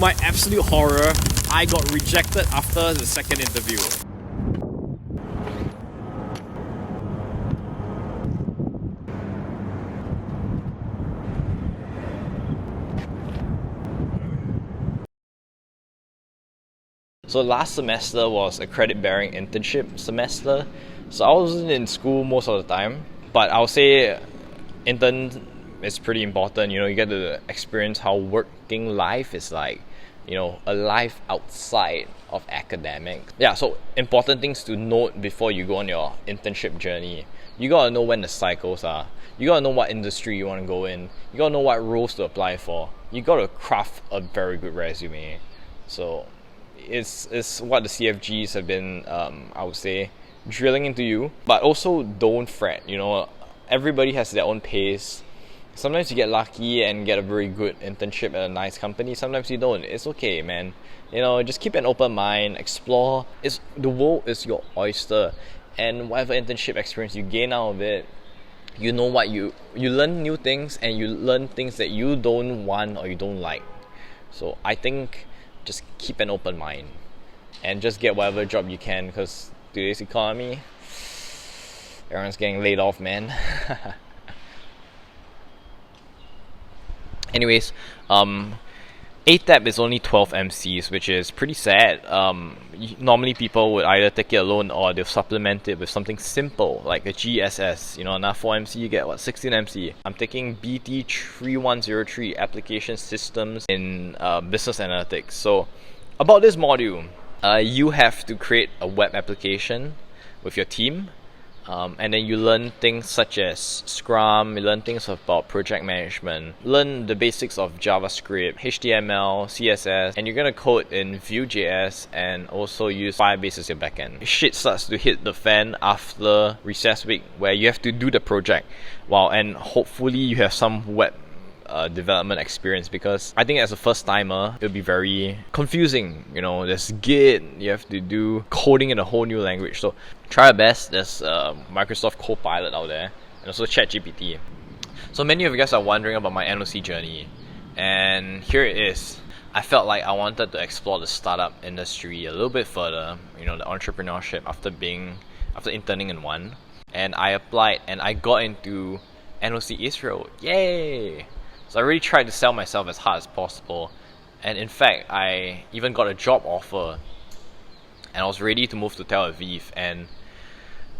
my absolute horror, I got rejected after the second interview. So last semester was a credit-bearing internship semester. So I wasn't in school most of the time, but I would say intern is pretty important. You know, you get to experience how working life is like, you know, a life outside of academics. Yeah, so important things to note before you go on your internship journey. You gotta know when the cycles are. You gotta know what industry you want to go in. You gotta know what roles to apply for. You gotta craft a very good resume. So it's what the CFGs have been, I would say, drilling into you. But also don't fret, you know, everybody has their own pace. Sometimes you get lucky and get a very good internship at a nice company. Sometimes you don't. It's okay, man. You know, just keep an open mind, explore. The world is your oyster, and whatever internship experience you gain out of it, you know what you learn new things, and you learn things that you don't want or you don't like. So I think just keep an open mind and just get whatever job you can, because today's economy, everyone's getting laid off, man. Anyways, ATAP is only 12 MCs, which is pretty sad. Normally people would either take it alone or they'll supplement it with something simple like a GSS. You know, now 4 MC you get 16 MC. I'm taking BT 3103 Application Systems in Business Analytics. So about this module, you have to create a web application with your team. And then you learn things such as Scrum, you learn things about project management, learn the basics of JavaScript, HTML, CSS, and you're going to code in Vue.js and also use Firebase as your backend. Shit starts to hit the fan after recess week, where you have to do the project. Wow, and hopefully you have some web development experience, because I think as a first timer it'll be very confusing. You know, there's Git, you have to do coding in a whole new language. So try your best. There's Microsoft Copilot out there, and also ChatGPT. So many of you guys are wondering about my NOC journey, and here it is. I felt like I wanted to explore the startup industry a little bit further, you know, the entrepreneurship after interning in one, and I applied and I got into NOC Israel. Yay! So I really tried to sell myself as hard as possible, and in fact I even got a job offer and I was ready to move to Tel Aviv, and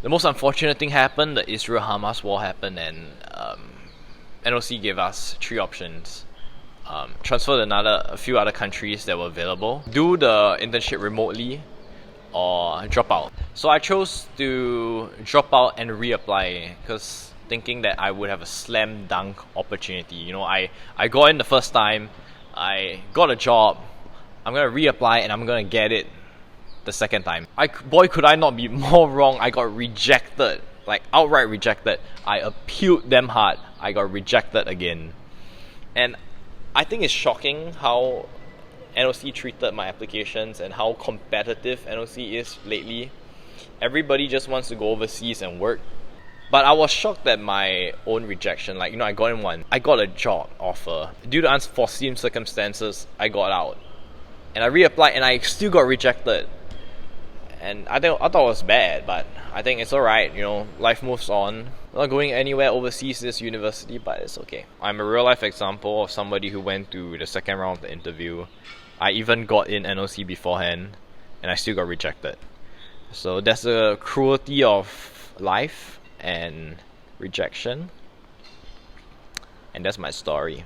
the most unfortunate thing happened. The Israel-Hamas war happened, and NOC gave us 3 options. Transfer to a few other countries that were available, do the internship remotely, or drop out. So I chose to drop out and reapply, because thinking that I would have a slam dunk opportunity. You know, I got in the first time, I got a job, I'm gonna reapply and I'm gonna get it the second time. Boy, could I not be more wrong. I got rejected, like outright rejected. I appealed them hard, I got rejected again. And I think it's shocking how NOC treated my applications and how competitive NOC is lately. Everybody just wants to go overseas and work. But I was shocked at my own rejection. Like, you know, I got in one. I got a job offer. Due to unforeseen circumstances, I got out. And I reapplied and I still got rejected. And I thought it was bad, but I think it's alright. You know, life moves on. I'm not going anywhere overseas this university, but it's okay. I'm a real life example of somebody who went to the second round of the interview. I even got in NOC beforehand, and I still got rejected. So that's the cruelty of life and rejection, and that's my story.